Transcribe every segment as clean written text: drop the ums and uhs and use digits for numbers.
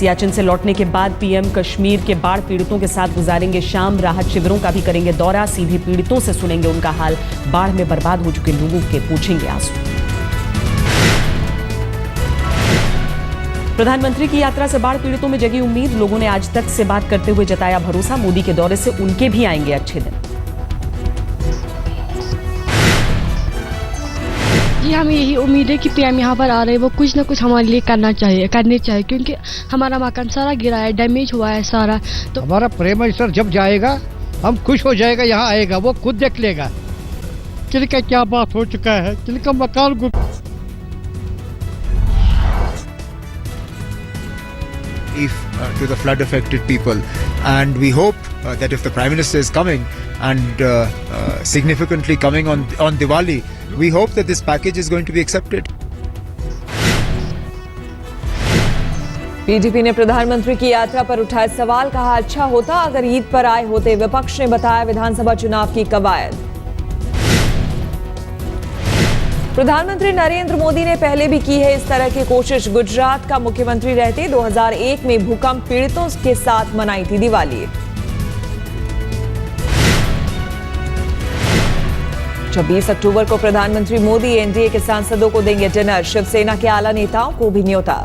सियाचिन से लौटने के बाद पीएम कश्मीर के बाढ़ पीड़ितों के साथ गुजारेंगे शाम। राहत शिविरों का भी करेंगे दौरा। सीधे पीड़ितों से सुनेंगे उनका हाल। बाढ़ में बर्बाद हो चुके लोगों के पूछेंगे आंसू। प्रधानमंत्री की यात्रा से बाढ़ पीड़ितों में जगी उम्मीद। लोगों ने आज तक से बात करते हुए जताया भरोसा। मोदी के दौरे से उनके भी आएंगे अच्छे दिन। जी हमें यही उम्मीद है कि पीएम यहाँ पर आ रहे हैं, वो कुछ ना कुछ हमारे लिए करने चाहिए क्योंकि हमारा मकान सारा गिरा है, डैमेज हुआ है सारा। तो हमारा प्राइम मिनिस्टर जब जाएगा हम खुश हो जाएगा, यहाँ आएगा वो खुद देख लेगा किनका क्या बात हो चुका है, किनका मकान to the flood affected people, and we hope that if the Prime Minister is coming and significantly coming on Diwali, we hope that this package is going to be accepted. BJP ने प्रधानमंत्री की यात्रा पर उठाए सवाल। कहा अच्छा होता अगर ईद पर आए होते। विपक्ष ने बताया विधानसभा चुनाव की कवायद। प्रधानमंत्री नरेंद्र मोदी ने पहले भी की है इस तरह की कोशिश। गुजरात का मुख्यमंत्री रहते 2001 में भूकंप पीड़ितों के साथ मनाई थी दिवाली। 26 अक्टूबर को प्रधानमंत्री मोदी एनडीए के सांसदों को देंगे डिनर। शिवसेना के आला नेताओं को भी न्योता।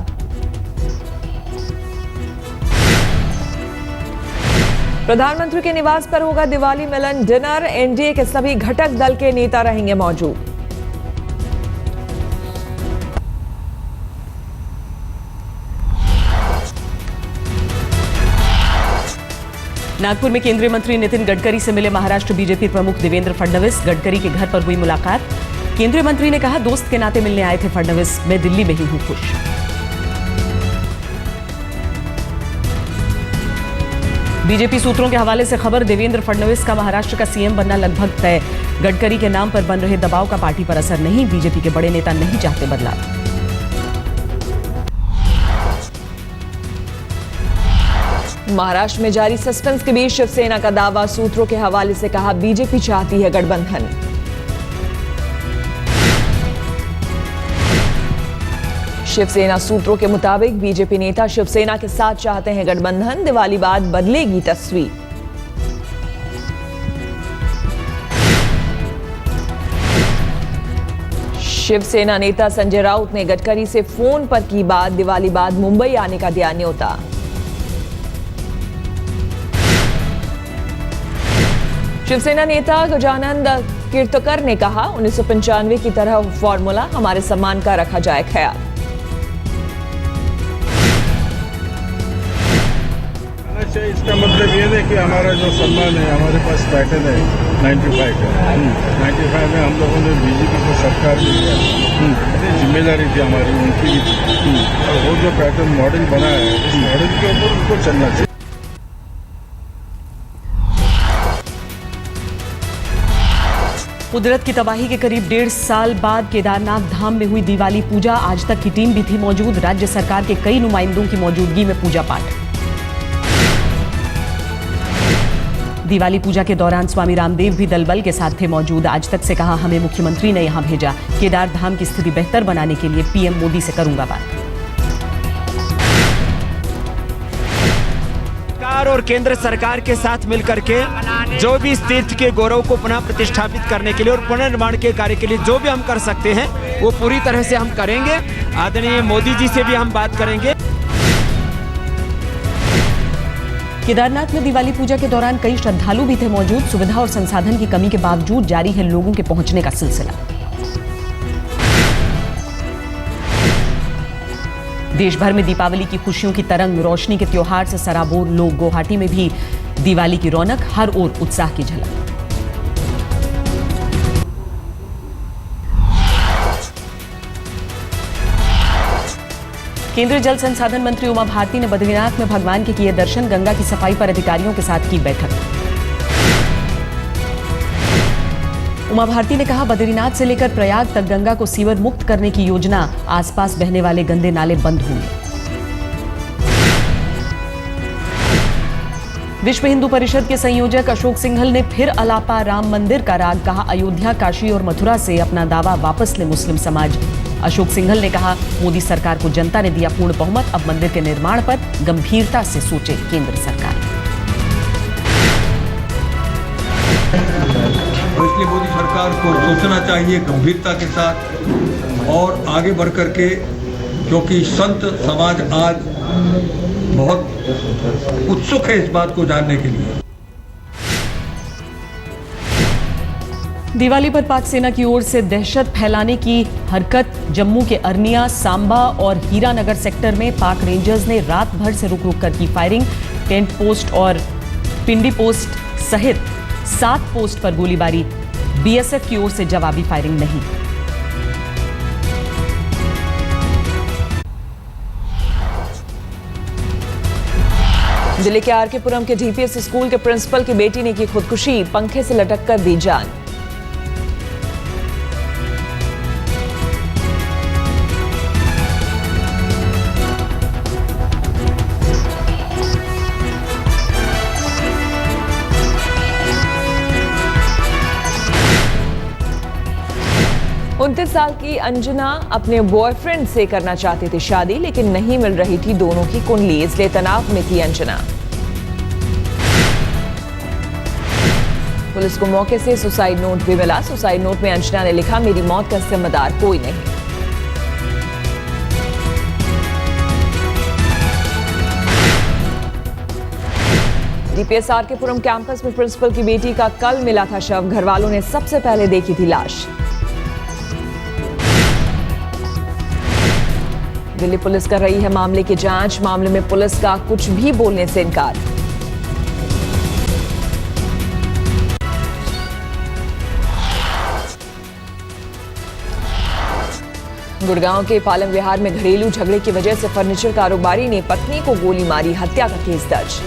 प्रधानमंत्री के निवास पर होगा दिवाली मिलन डिनर। एनडीए के सभी घटक दल के नेता रहेंगे मौजूद। नागपुर में केंद्रीय मंत्री नितिन गडकरी से मिले महाराष्ट्र बीजेपी प्रमुख देवेंद्र फडणवीस। गडकरी के घर पर हुई मुलाकात। केंद्रीय मंत्री ने कहा दोस्त के नाते मिलने आए थे फडणवीस, मैं दिल्ली में ही हूं खुश। बीजेपी सूत्रों के हवाले से खबर। देवेंद्र फडणवीस का महाराष्ट्र का सीएम बनना लगभग तय। गडकरी के नाम पर बन रहे दबाव का पार्टी पर असर नहीं। बीजेपी के बड़े नेता नहीं चाहते बदलाव। महाराष्ट्र में जारी सस्पेंस के बीच शिवसेना का दावा। सूत्रों के हवाले से कहा बीजेपी चाहती है गठबंधन। शिवसेना सूत्रों के मुताबिक बीजेपी नेता शिवसेना के साथ चाहते हैं गठबंधन। दिवाली बाद बदलेगी तस्वीर। शिवसेना नेता संजय राउत ने गडकरी से फोन पर की बात। दिवाली बाद मुंबई आने का दिया न्योता। शिवसेना नेता गजानंद कीर्तकर ने कहा 1995 की तरह फॉर्मूला हमारे सम्मान का रखा जाए ख्याल। इसका मतलब ये है कि हमारा जो सम्मान है, हमारे पास पैटर्न है 95 का। 95 में हम लोगों ने बीजेपी को सरकार दी है, जिम्मेदारी थी हमारी उनकी भी। और वो जो पैटर्न मॉडल बना है उस मॉडल के ऊपर उनको चलना चाहिए। कुदरत की तबाही के करीब 1.5 साल बाद केदारनाथ धाम में हुई दिवाली पूजा। आज तक की टीम भी थी मौजूद। राज्य सरकार के कई नुमाइंदों की मौजूदगी में पूजा पाठ। दिवाली पूजा के दौरान स्वामी रामदेव भी दलबल के साथ थे मौजूद। आज तक से कहा हमें मुख्यमंत्री ने यहां भेजा। केदार धाम की स्थिति बेहतर बनाने के लिए पीएम मोदी से करूंगा बात। और केंद्र सरकार के साथ मिलकर के जो भी इस तीर्थ के गौरव को पुनः प्रतिष्ठापित करने के लिए और पुनर्निर्माण के कार्य के लिए जो भी हम कर सकते हैं वो पूरी तरह से हम करेंगे। आदरणीय मोदी जी से भी हम बात करेंगे। केदारनाथ में दिवाली पूजा के दौरान कई श्रद्धालु भी थे मौजूद। सुविधा और संसाधन की कमी के बावजूद जारी है लोगों के पहुंचने का सिलसिला। देश भर में दीपावली की खुशियों की तरंग। रोशनी के त्योहार से सराबोर लोग। गुवाहाटी में भी दिवाली की रौनक, हर ओर उत्साह की झलक। केंद्रीय जल संसाधन मंत्री उमा भारती ने बद्रीनाथ में भगवान के किए दर्शन। गंगा की सफाई पर अधिकारियों के साथ की बैठक। उमा भारती ने कहा बद्रीनाथ से लेकर प्रयाग तक गंगा को सीवर मुक्त करने की योजना। आसपास बहने वाले गंदे नाले बंद होंगे। विश्व हिंदू परिषद के संयोजक अशोक सिंघल ने फिर अलापा राम मंदिर का राग। कहा अयोध्या, काशी और मथुरा से अपना दावा वापस ले मुस्लिम समाज। अशोक सिंघल ने कहा, मोदी सरकार को जनता ने दिया पूर्ण बहुमत, अब मंदिर के निर्माण पर गंभीरता से सोचे केंद्र सरकार। इसलिए मोदी सरकार को सोचना चाहिए गंभीरता के साथ और आगे बढ़ कर के, क्योंकि संत समाज आज बहुत उत्सुक है इस बात को जानने के लिए। दिवाली पर पाक सेना की ओर से दहशत फैलाने की हरकत। जम्मू के अरनिया, सांबा और हीरानगर सेक्टर में पाक रेंजर्स ने रात भर से रुक रुक कर की फायरिंग। टेंट पोस्ट और पिंडी पोस्ट सहित 7 पोस्ट पर गोलीबारी। बीएसएफ की ओर से जवाबी फायरिंग नहीं। दिल्ली के आरके पुरम के डीपीएस स्कूल के प्रिंसिपल की बेटी ने की खुदकुशी, पंखे से लटक कर दी जान। उनतीस साल की अंजना अपने बॉयफ्रेंड से करना चाहती थी शादी, लेकिन नहीं मिल रही थी दोनों की कुंडली, इसलिए तनाव में थी अंजना। पुलिस को मौके से सुसाइड नोट भी मिला। सुसाइड नोट में अंजना ने लिखा, मेरी मौत का जिम्मेदार कोई नहीं। डीपीएस आरके पुरम कैंपस में प्रिंसिपल की बेटी का कल मिला था शव। घर वालों ने सबसे पहले देखी थी लाश। दिल्ली पुलिस कर रही है मामले की जांच। मामले में पुलिस का कुछ भी बोलने से इनकार। गुड़गांव के पालम विहार में घरेलू झगड़े की वजह से फर्नीचर कारोबारी ने पत्नी को गोली मारी, हत्या का केस दर्ज।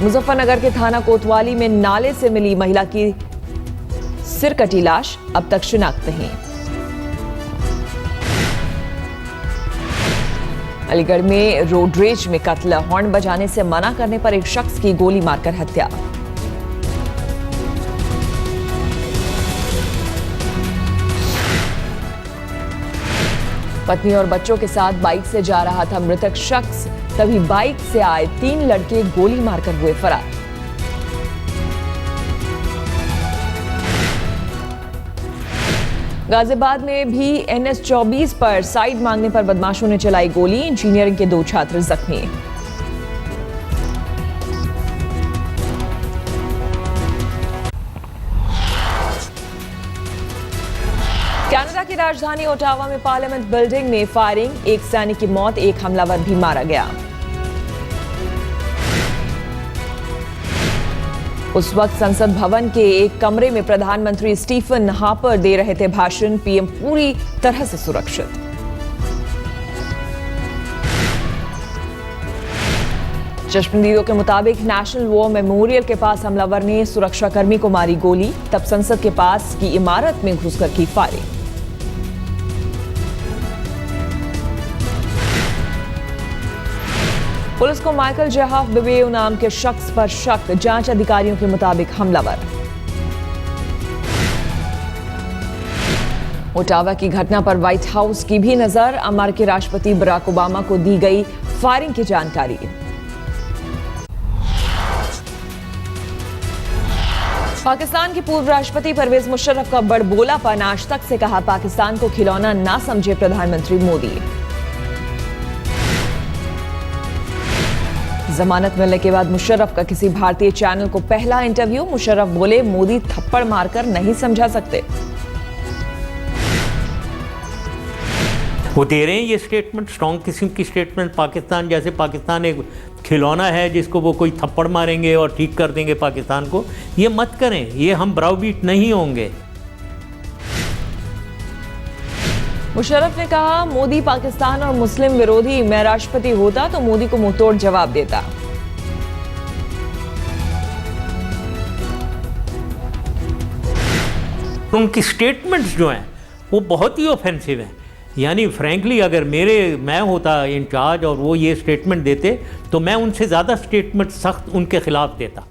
मुजफ्फरनगर के थाना कोतवाली में नाले से मिली महिला की सिर कटी लाश, अब तक शिनाख्त नहीं। अलीगढ़ में रोडरेज में कत्ल, हॉर्न बजाने से मना करने पर एक शख्स की गोली मारकर हत्या। पत्नी और बच्चों के साथ बाइक से जा रहा था मृतक शख्स, तभी बाइक से आए 3 लड़के गोली मारकर हुए फरार। गाजियाबाद में भी NH-24 पर साइड मांगने पर बदमाशों ने चलाई गोली, इंजीनियरिंग के 2 छात्र जख्मी। कनाडा की राजधानी ओटावा में पार्लियामेंट बिल्डिंग में फायरिंग, एक सैनिक की मौत, एक हमलावर भी मारा गया। उस वक्त संसद भवन के एक कमरे में प्रधानमंत्री स्टीफन हार्पर दे रहे थे भाषण। पीएम पूरी तरह से सुरक्षित। चश्मदीदों के मुताबिक नेशनल वॉर मेमोरियल के पास हमलावर ने सुरक्षाकर्मी को मारी गोली, तब संसद के पास की इमारत में घुसकर की फायरिंग। पुलिस को माइकल जेहाफ बिबेओ नाम के शख्स पर शक, जांच अधिकारियों के मुताबिक हमलावर। ओटावा की घटना पर व्हाइट हाउस की भी नजर, अमेरिकी राष्ट्रपति बराक ओबामा को दी गई फायरिंग की जानकारी। पाकिस्तान के पूर्व राष्ट्रपति परवेज मुशर्रफ का बड़बोलापन, आज तक से कहा पाकिस्तान को खिलौना ना समझे प्रधानमंत्री मोदी। जमानत मिलने के बाद मुशर्रफ का किसी भारतीय चैनल को पहला इंटरव्यू। मुशर्रफ बोले, मोदी थप्पड़ मारकर नहीं समझा सकते। वो दे रहे हैं ये स्टेटमेंट, स्ट्रॉन्ग किस्म की स्टेटमेंट, पाकिस्तान जैसे पाकिस्तान एक खिलौना है जिसको वो कोई थप्पड़ मारेंगे और ठीक कर देंगे पाकिस्तान को। ये मत करें, ये हम ब्राउबीट नहीं होंगे। मुशर्रफ ने कहा, मोदी पाकिस्तान और मुस्लिम विरोधी, मैं राष्ट्रपति होता तो मोदी को मुंहतोड़ जवाब देता। उनकी स्टेटमेंट्स जो हैं वो बहुत ही ऑफेंसिव हैं। यानी फ्रैंकली अगर मैं होता इंचार्ज और वो ये स्टेटमेंट देते तो मैं उनसे ज़्यादा स्टेटमेंट सख्त उनके खिलाफ देता।